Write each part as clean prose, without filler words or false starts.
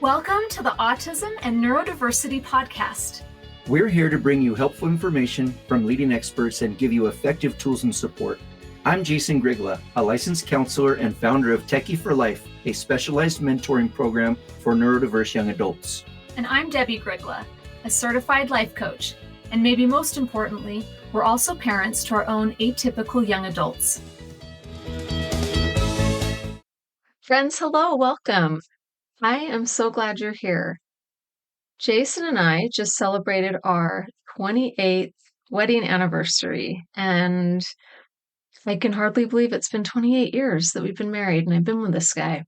Welcome to the Autism and Neurodiversity Podcast. We're here to bring you helpful information from leading experts and give you effective tools and support. I'm Jason Grigla, a licensed counselor and founder of Techie for Life, a specialized mentoring program for neurodiverse young adults. And I'm Debbie Grigla, a certified life coach. And maybe most importantly, we're also parents to our own atypical young adults. Friends, hello, welcome. I am so glad you're here. Jason and I just celebrated our 28th wedding anniversary, and I can hardly believe it's been 28 years that we've been married, and I've been with this guy.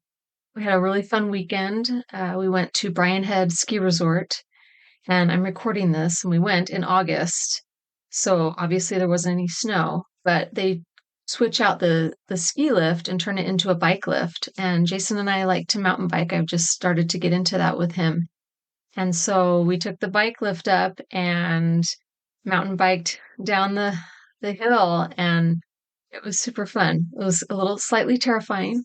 We had a really fun weekend. We went to Brian Head Ski Resort, and I'm recording this, and we went in August, so obviously there wasn't any snow, but they switch out the ski lift and turn it into a bike lift. And Jason and I like to mountain bike. I've just started to get into that with him. And so we took the bike lift up and mountain biked down the hill, and it was super fun. It was a little slightly terrifying.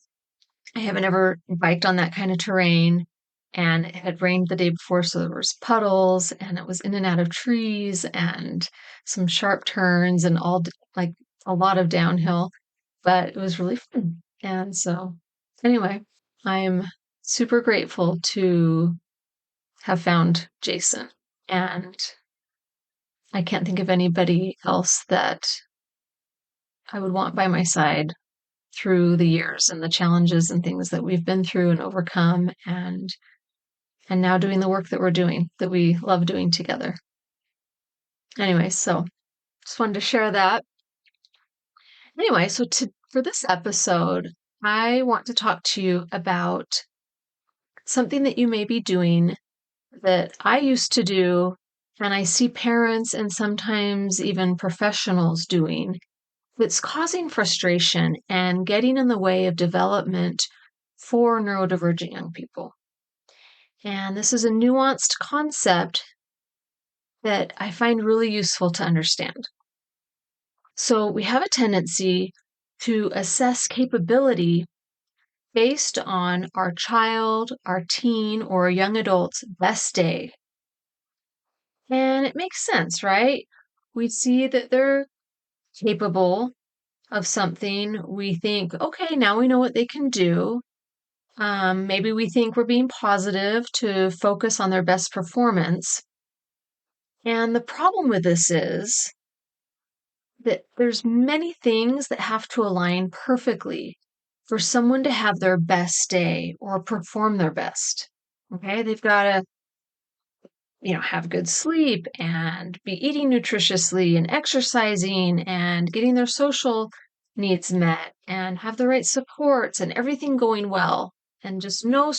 I haven't ever biked on that kind of terrain, and it had rained the day before, so there was puddles, and it was in and out of trees and some sharp turns and all like a lot of downhill, but it was really fun. And so anyway, I'm super grateful to have found Jason, and I can't think of anybody else that I would want by my side through the years and the challenges and things that we've been through and overcome, and now doing the work that we're doing, that we love doing together. Anyway, so just wanted to share that. Anyway, so for this episode, I want to talk to you about something that you may be doing that I used to do, and I see parents and sometimes even professionals doing, that's causing frustration and getting in the way of development for neurodivergent young people. And this is a nuanced concept that I find really useful to understand. So we have a tendency to assess capability based on our child, our teen, or a young adult's best day. And it makes sense, right? We see that they're capable of something. We think, okay, now we know what they can do. Maybe we think we're being positive to focus on their best performance. And the problem with this is that there's many things that have to align perfectly for someone to have their best day or perform their best. Okay, they've got to, have good sleep and be eating nutritiously and exercising and getting their social needs met and have the right supports and everything going well, and just no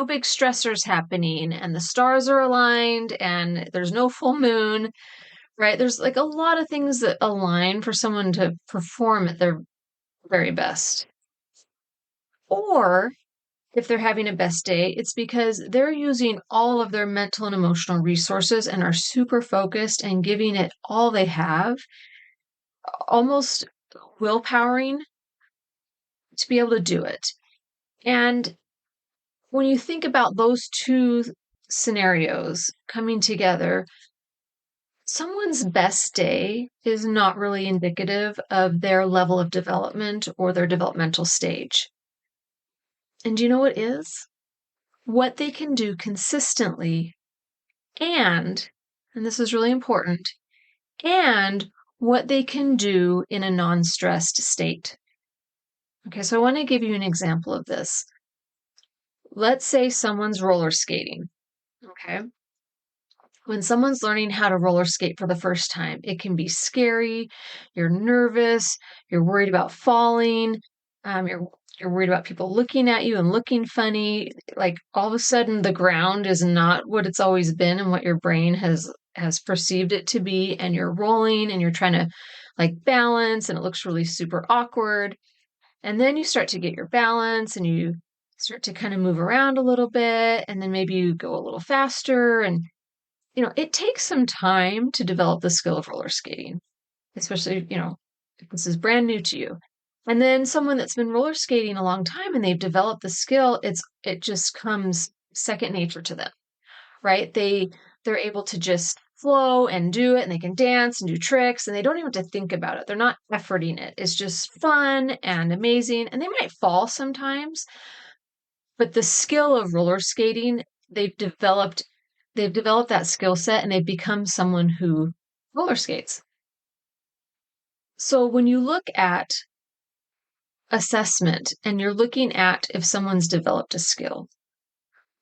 big stressors happening, and the stars are aligned and there's no full moon. Right? There's like a lot of things that align for someone to perform at their very best. Or if they're having a best day, it's because they're using all of their mental and emotional resources and are super focused and giving it all they have, almost willpowering to be able to do it. And when you think about those two scenarios coming together, someone's best day is not really indicative of their level of development or their developmental stage. And do you know what is? What they can do consistently, and this is really important, and what they can do in a non-stressed state. Okay, so I want to give you an example of this. Let's say someone's roller skating, okay? When someone's learning how to roller skate for the first time, it can be scary. You're nervous. You're worried about falling. You're worried about people looking at you and looking funny. Like all of a sudden, the ground is not what it's always been and what your brain has perceived it to be. And you're rolling and you're trying to balance, and it looks really super awkward. And then you start to get your balance and you start to kind of move around a little bit. And then maybe you go a little faster, and it takes some time to develop the skill of roller skating, especially, if this is brand new to you. And then someone that's been roller skating a long time and they've developed the skill, it just comes second nature to them, right? They're able to just flow and do it, and they can dance and do tricks, and they don't even have to think about it. They're not efforting it. It's just fun and amazing, and they might fall sometimes, but the skill of roller skating, they've developed that skill set, and they've become someone who roller skates. So when you look at assessment and you're looking at if someone's developed a skill,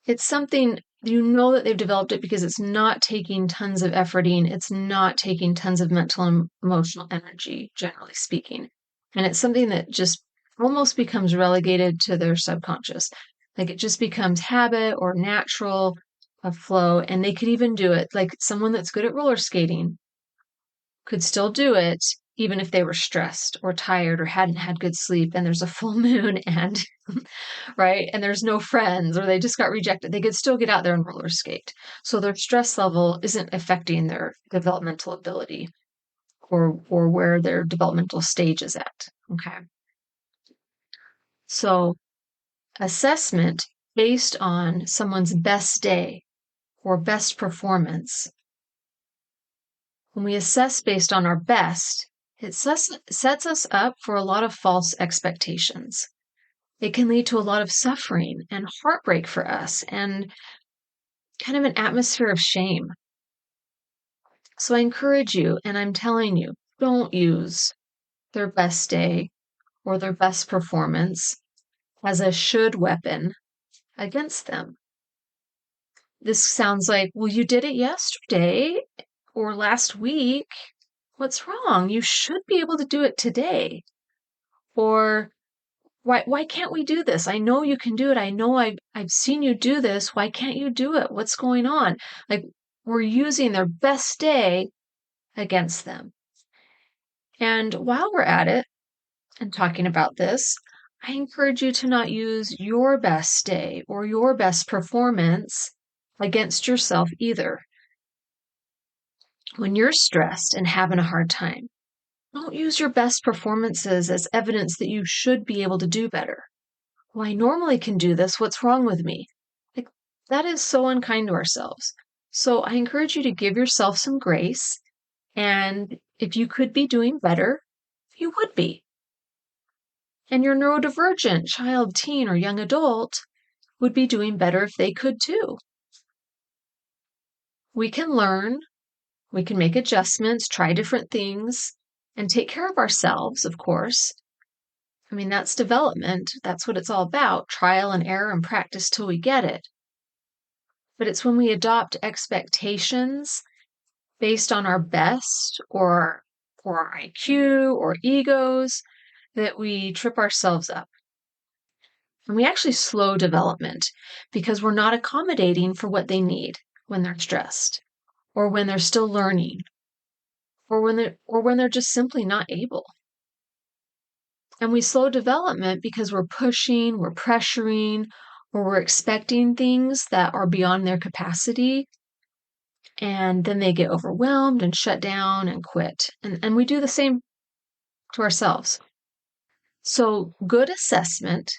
it's something you know that they've developed it because it's not taking tons of efforting. It's not taking tons of mental and emotional energy, generally speaking. And it's something that just almost becomes relegated to their subconscious. Like it just becomes habit or natural flow. And they could even do it. Like someone that's good at roller skating could still do it even if they were stressed or tired or hadn't had good sleep and there's a full moon and right, and there's no friends or they just got rejected, they could still get out there and roller skate. So their stress level isn't affecting their developmental ability or where their developmental stage is at. Okay. So assessment based on someone's best day or best performance, when we assess based on our best, it sets us up for a lot of false expectations. It can lead to a lot of suffering and heartbreak for us and kind of an atmosphere of shame. So I encourage you, and I'm telling you, don't use their best day or their best performance as a should weapon against them. This sounds like, well, you did it yesterday or last week. What's wrong? You should be able to do it today. Or why can't we do this? I know you can do it. I know I've seen you do this. Why can't you do it? What's going on? Like we're using their best day against them. And while we're at it and talking about this, I encourage you to not use your best day or your best performance against yourself either. When you're stressed and having a hard time, don't use your best performances as evidence that you should be able to do better. Well, I normally can do this. What's wrong with me? Like, that is so unkind to ourselves. So I encourage you to give yourself some grace. And if you could be doing better, you would be. And your neurodivergent child, teen, or young adult would be doing better if they could too. We can learn, we can make adjustments, try different things, and take care of ourselves, of course. I mean, that's development. That's what it's all about, trial and error and practice till we get it. But it's when we adopt expectations based on our best or our IQ or egos that we trip ourselves up. And we actually slow development because we're not accommodating for what they need when they're stressed or when they're still learning or when they're just simply not able. And we slow development because we're pushing, we're pressuring, or we're expecting things that are beyond their capacity. And then they get overwhelmed and shut down and quit. And we do the same to ourselves. So good assessment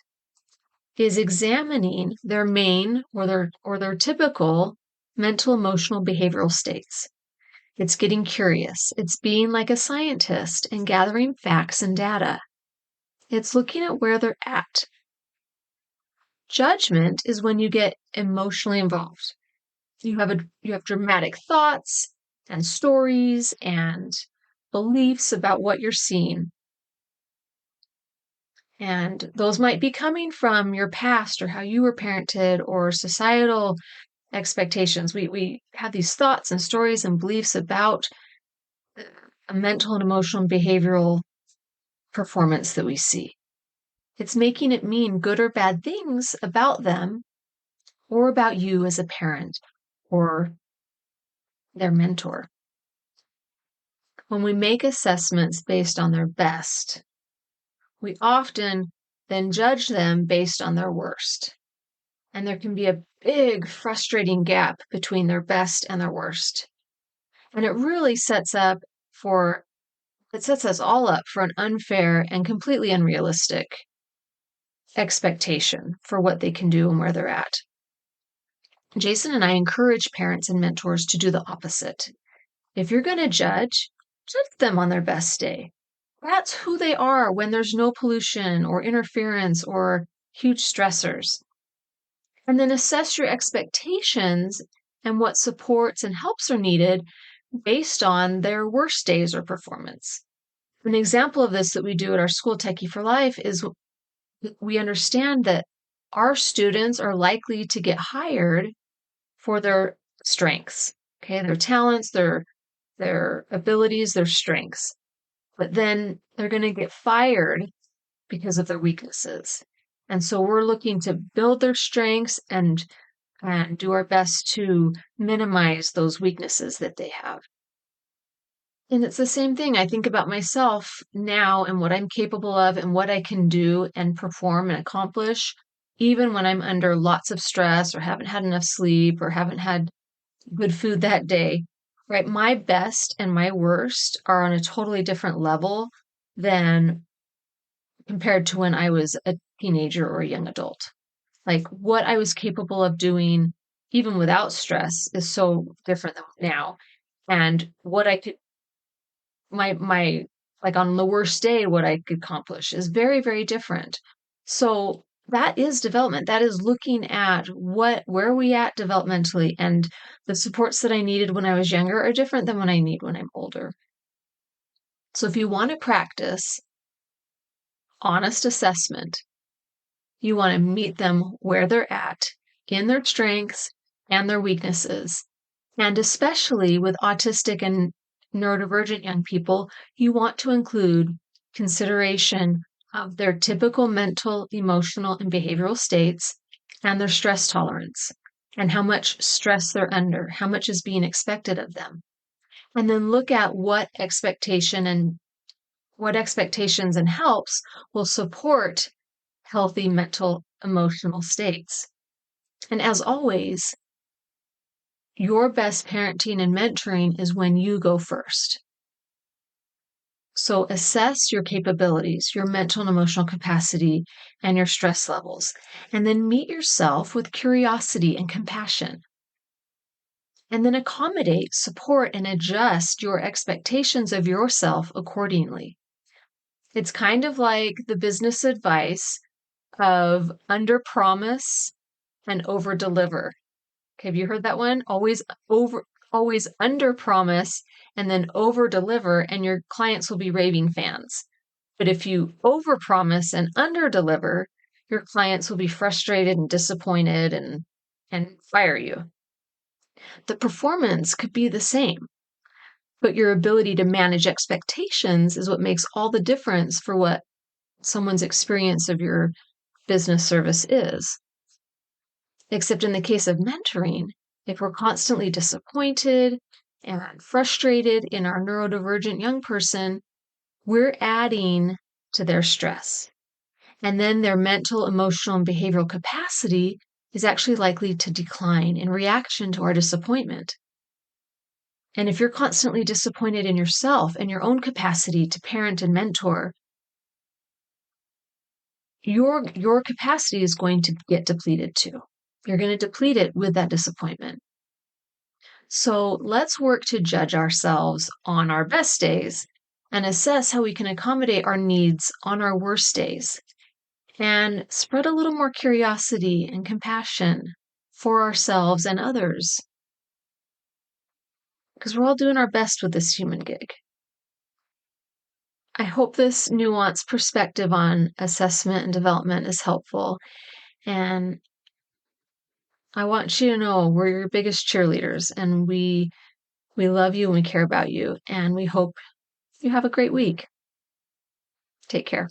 is examining their main or their typical mental, emotional, behavioral states. It's getting curious. It's being like a scientist and gathering facts and data. It's looking at where they're at. Judgment is when you get emotionally involved. You have dramatic thoughts and stories and beliefs about what you're seeing. And those might be coming from your past or how you were parented or societal expectations. We have these thoughts and stories and beliefs about a mental and emotional and behavioral performance that we see. It's making it mean good or bad things about them or about you as a parent or their mentor. When we make assessments based on their best, we often then judge them based on their worst. And there can be a big, frustrating gap between their best and their worst. And it really sets us all up for an unfair and completely unrealistic expectation for what they can do and where they're at. Jason and I encourage parents and mentors to do the opposite. If you're going to judge them on their best day. That's who they are when there's no pollution or interference or huge stressors. And then assess your expectations and what supports and helps are needed based on their worst days or performance. An example of this that we do at our school, Techie for Life, is we understand that our students are likely to get hired for their strengths, okay, their talents, their abilities, their strengths. But then they're going to get fired because of their weaknesses. And so we're looking to build their strengths and do our best to minimize those weaknesses that they have. And it's the same thing. I think about myself now and what I'm capable of and what I can do and perform and accomplish, even when I'm under lots of stress or haven't had enough sleep or haven't had good food that day, right? My best and my worst are on a totally different level than compared to when I was a teenager or a young adult. Like what I was capable of doing, even without stress, is so different than now. And what I could, my like on the worst day, what I could accomplish is very, very different. So that is development. That is looking at where are we at developmentally, and the supports that I needed when I was younger are different than what I need when I'm older. So if you want to practice honest assessment, you want to meet them where they're at in their strengths and their weaknesses. And especially with autistic and neurodivergent young people, you want to include consideration of their typical mental, emotional, and behavioral states and their stress tolerance and how much stress they're under, how much is being expected of them. And then look at what expectations and helps will support healthy mental, emotional states. And as always, your best parenting and mentoring is when you go first. So assess your capabilities, your mental and emotional capacity, and your stress levels, and then meet yourself with curiosity and compassion. And then accommodate, support, and adjust your expectations of yourself accordingly. It's kind of like the business advice of under promise and over deliver. Okay, have you heard that one? Always under promise and then over deliver, and your clients will be raving fans. But if you over promise and under deliver, your clients will be frustrated and disappointed and fire you. The performance could be the same, but your ability to manage expectations is what makes all the difference for what someone's experience of your business service is. Except in the case of mentoring, if we're constantly disappointed and frustrated in our neurodivergent young person, we're adding to their stress. And then their mental, emotional, and behavioral capacity is actually likely to decline in reaction to our disappointment. And if you're constantly disappointed in yourself and your own capacity to parent and mentor, your capacity is going to get depleted too. You're going to deplete it with that disappointment. So let's work to judge ourselves on our best days and assess how we can accommodate our needs on our worst days and spread a little more curiosity and compassion for ourselves and others. Because we're all doing our best with this human gig. I hope this nuanced perspective on assessment and development is helpful. And I want you to know we're your biggest cheerleaders, and we love you and we care about you, and we hope you have a great week. Take care.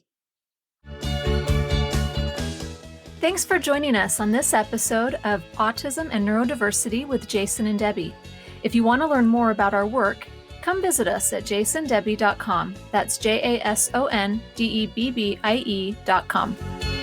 Thanks for joining us on this episode of Autism and Neurodiversity with Jason and Debbie. If you want to learn more about our work, come visit us at jasondebbie.com. That's JASONDEBBIE.com.